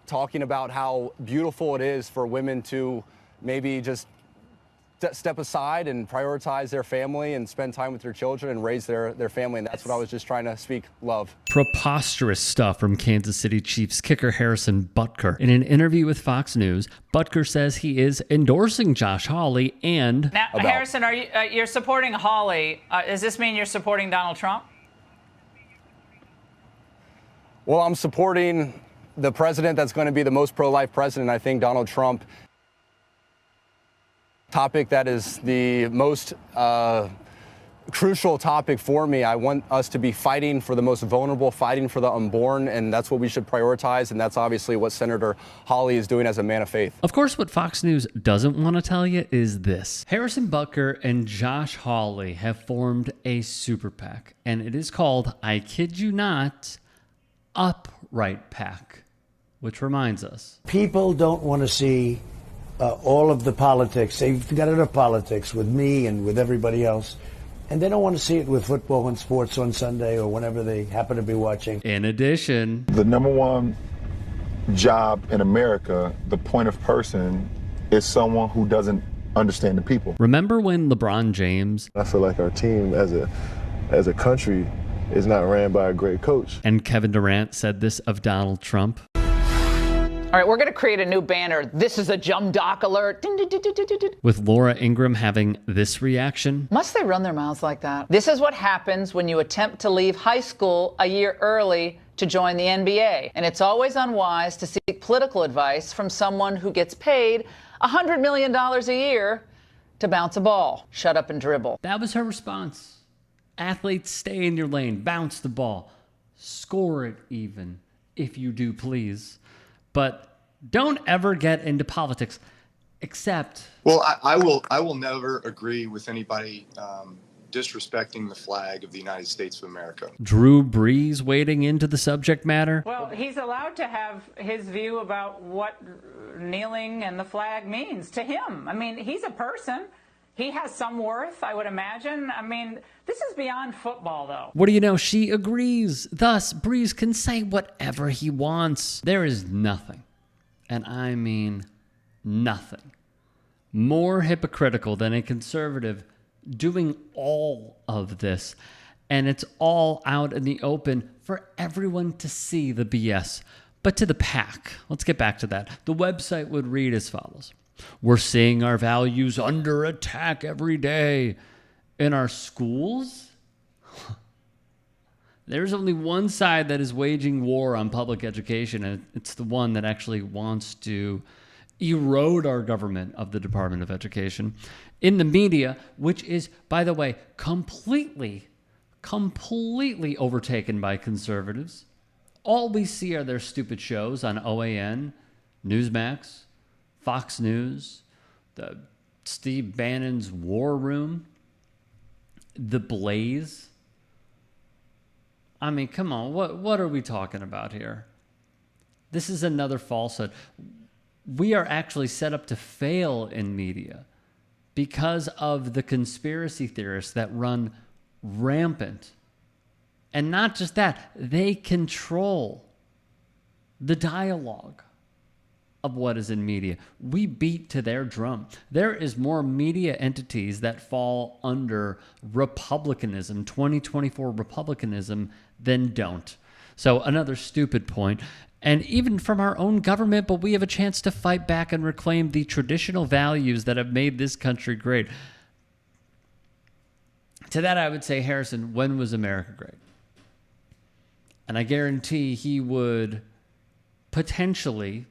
talking about how beautiful it is for women to maybe just step aside and prioritize their family and spend time with their children and raise their family. And that's what I was just trying to speak love. Preposterous stuff from Kansas City Chiefs kicker Harrison Butker. In an interview with Fox News, Butker says he is endorsing Josh Hawley and... Now, Harrison, are you're supporting Hawley. Does this mean you're supporting Donald Trump? Well, I'm supporting the president that's going to be the most pro-life president. I think Donald Trump... topic that is the most crucial topic for me. I want us to be fighting for the most vulnerable, fighting for the unborn, and that's what we should prioritize, and that's obviously what Senator Hawley is doing as a man of faith. Of course, what Fox News doesn't want to tell you is this. Harrison Butker and Josh Hawley have formed a super PAC, and it is called, I kid you not, Upright PAC, which reminds us. People don't want to see all of the politics. They've got enough politics with me and with everybody else. And they don't want to see it with football and sports on Sunday or whenever they happen to be watching. In addition, the number one job in America, the point of person, is someone who doesn't understand the people. Remember when LeBron James... I feel like our team as a country is not ran by a great coach. And Kevin Durant said this of Donald Trump. All right, we're going to create a new banner. This is a Jum Doc alert. With Laura Ingraham having this reaction. Must they run their mouths like that? This is what happens when you attempt to leave high school a year early to join the NBA. And it's always unwise to seek political advice from someone who gets paid $100 million a year to bounce a ball. Shut up and dribble. That was her response. Athletes, stay in your lane, bounce the ball, score it even, if you do please. But don't ever get into politics, except... Well, I will never agree with anybody disrespecting the flag of the United States of America. Drew Brees wading into the subject matter. Well, he's allowed to have his view about what kneeling and the flag means to him. I mean, he's a person. He has some worth, I would imagine. I mean, this is beyond football, though. What do you know? She agrees. Thus, Brees can say whatever he wants. There is nothing, and I mean nothing, more hypocritical than a conservative doing all of this. And it's all out in the open for everyone to see the BS. But to the PAC, let's get back to that. The website would read as follows. We're seeing our values under attack every day. In our schools, there's only one side that is waging war on public education, and it's the one that actually wants to erode our government of the Department of Education. In the media, which is, by the way, completely overtaken by conservatives. All we see are their stupid shows on OAN, Newsmax, Fox News, the Steve Bannon's War Room, The Blaze. I mean, come on, what are we talking about here? This is another falsehood. We are actually set up to fail in media because of the conspiracy theorists that run rampant. And not just that, they control the dialogue of what is in media. We beat to their drum. There is more media entities that fall under republicanism, 2024 republicanism, than don't. So another stupid point. And even from our own government, but we have a chance to fight back and reclaim the traditional values that have made this country great. To that, I would say, Harrison, when was America great? And I guarantee he would potentially,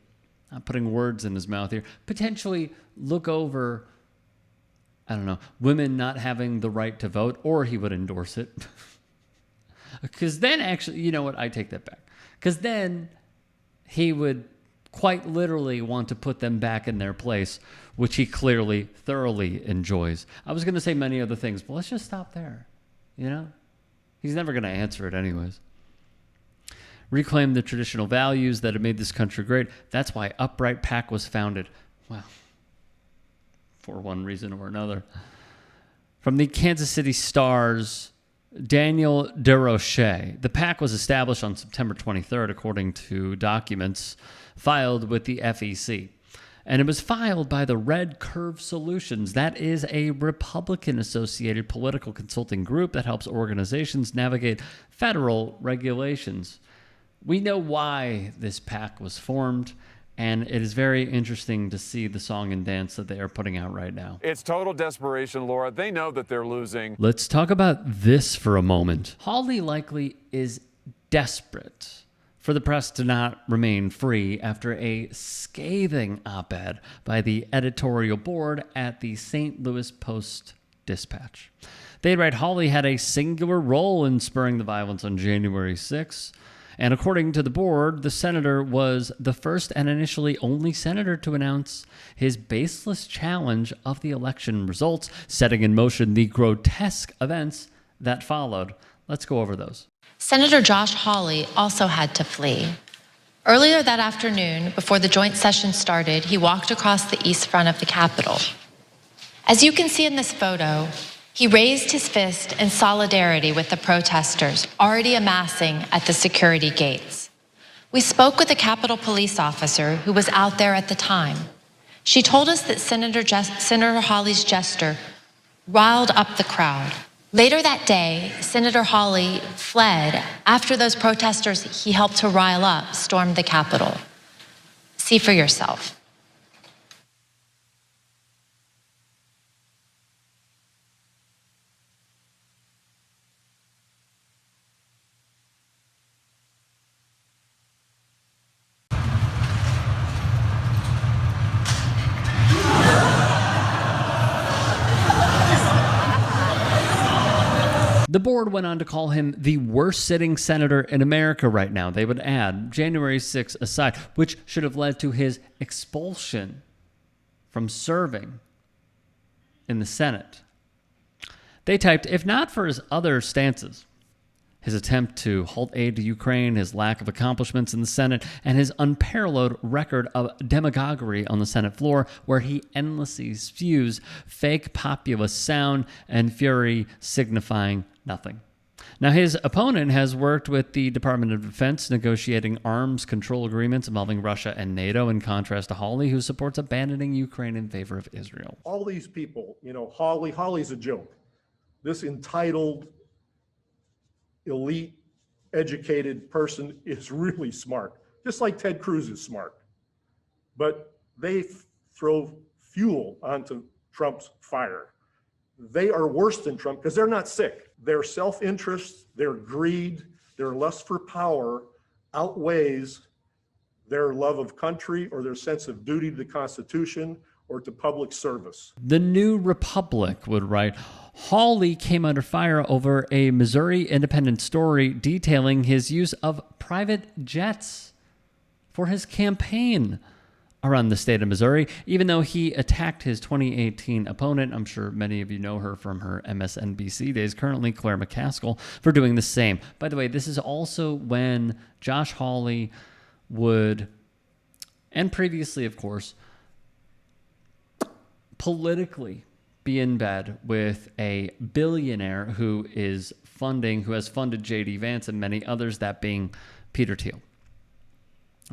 not putting words in his mouth here, potentially look over, I don't know, women not having the right to vote, or he would endorse it. Because then actually, you know what, I take that back. Because then he would quite literally want to put them back in their place, which he clearly, thoroughly enjoys. I was going to say many other things, but let's just stop there. You know? He's never going to answer it anyways. Reclaim the traditional values that have made this country great. That's why Upright PAC was founded. Well, for one reason or another. From the Kansas City Star's Daniel DeRoche. The PAC was established on September 23rd, according to documents filed with the FEC. And it was filed by the Red Curve Solutions. That is a Republican-associated political consulting group that helps organizations navigate federal regulations. We know why this PAC was formed, and it is very interesting to see the song and dance that they are putting out right now. It's total desperation, Laura. They know that they're losing. Let's talk about this for a moment. Hawley likely is desperate for the press to not remain free after a scathing op-ed by the editorial board at the St. Louis Post-Dispatch. They write Hawley had a singular role in spurring the violence on January 6th. And according to the board, the senator was the first and initially only senator to announce his baseless challenge of the election results, setting in motion the grotesque events that followed. Let's go over those. Senator Josh Hawley also had to flee. Earlier that afternoon, before the joint session started, he walked across the east front of the Capitol. As you can see in this photo, he raised his fist in solidarity with the protesters already amassing at the security gates. We spoke with a Capitol police officer who was out there at the time. She told us that Senator Hawley's gesture riled up the crowd. Later that day, Senator Hawley fled after those protesters he helped to rile up stormed the Capitol. See for yourself. The board went on to call him the worst sitting senator in America right now. They would add, January 6th aside, which should have led to his expulsion from serving in the Senate. They typed, if not for his other stances, his attempt to halt aid to Ukraine, his lack of accomplishments in the Senate, and his unparalleled record of demagoguery on the Senate floor, where he endlessly spews fake populist sound and fury signifying nothing. Now, his opponent has worked with the Department of Defense negotiating arms control agreements involving Russia and NATO, in contrast to Hawley, who supports abandoning Ukraine in favor of Israel. All these people, Hawley's a joke. This entitled, elite, educated person is really smart, just like Ted Cruz is smart. But they throw fuel onto Trump's fire. They are worse than Trump because they're not sick. Their self-interest, their greed, their lust for power outweighs their love of country or their sense of duty to the Constitution or to public service. The New Republic would write, Hawley came under fire over a Missouri Independent story detailing his use of private jets for his campaign around the state of Missouri, even though he attacked his 2018 opponent. I'm sure many of you know her from her MSNBC days, currently Claire McCaskill, for doing the same. By the way, this is also when Josh Hawley would, and previously, of course, politically be in bed with a billionaire who has funded J.D. Vance and many others, that being Peter Thiel.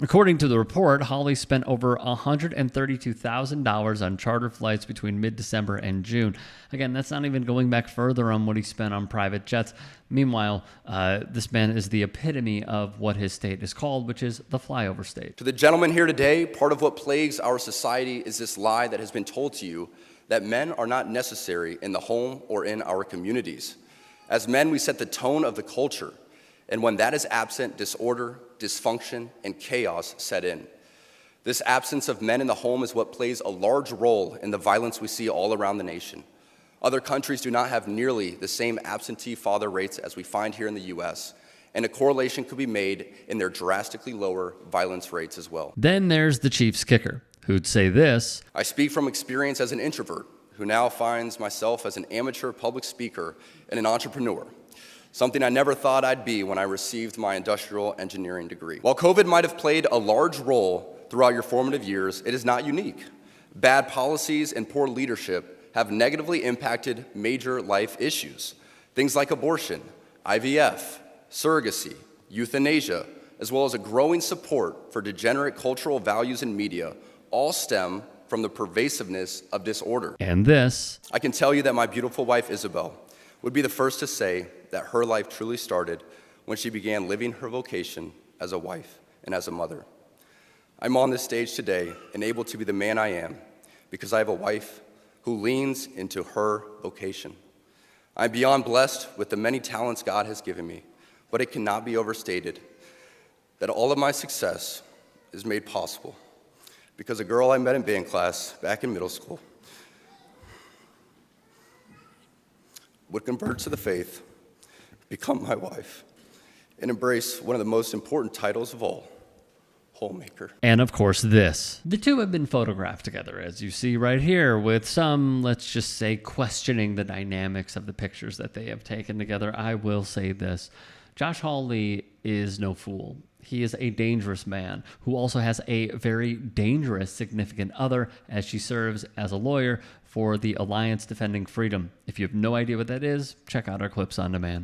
According to the report, Hawley spent over $132,000 on charter flights between mid-December and June. Again, that's not even going back further on what he spent on private jets. Meanwhile, this man is the epitome of what his state is called, which is the flyover state. To the gentleman here today, part of what plagues our society is this lie that has been told to you that men are not necessary in the home or in our communities. As men, we set the tone of the culture, and when that is absent, disorder, dysfunction, and chaos set in. This absence of men in the home is what plays a large role in the violence we see all around the nation. Other countries do not have nearly the same absentee father rates as we find here in the U.S., and a correlation could be made in their drastically lower violence rates as well. Then there's the Chiefs kicker, who'd say this. I speak from experience as an introvert who now finds myself as an amateur public speaker and an entrepreneur, something I never thought I'd be when I received my industrial engineering degree. While COVID might have played a large role throughout your formative years, it is not unique. Bad policies and poor leadership have negatively impacted major life issues. Things like abortion, IVF, surrogacy, euthanasia, as well as a growing support for degenerate cultural values in media all stem from the pervasiveness of disorder. And this. I can tell you that my beautiful wife, Isabel, would be the first to say that her life truly started when she began living her vocation as a wife and as a mother. I'm on this stage today and able to be the man I am because I have a wife who leans into her vocation. I'm beyond blessed with the many talents God has given me, but it cannot be overstated that all of my success is made possible because a girl I met in band class back in middle school would convert to the faith, become my wife, and embrace one of the most important titles of all, homemaker. And of course this. The two have been photographed together, as you see right here, with some, let's just say, questioning the dynamics of the pictures that they have taken together. I will say this. Josh Hawley is no fool. He is a dangerous man who also has a very dangerous significant other as she serves as a lawyer for the Alliance Defending Freedom. If you have no idea what that is, check out our clips on demand.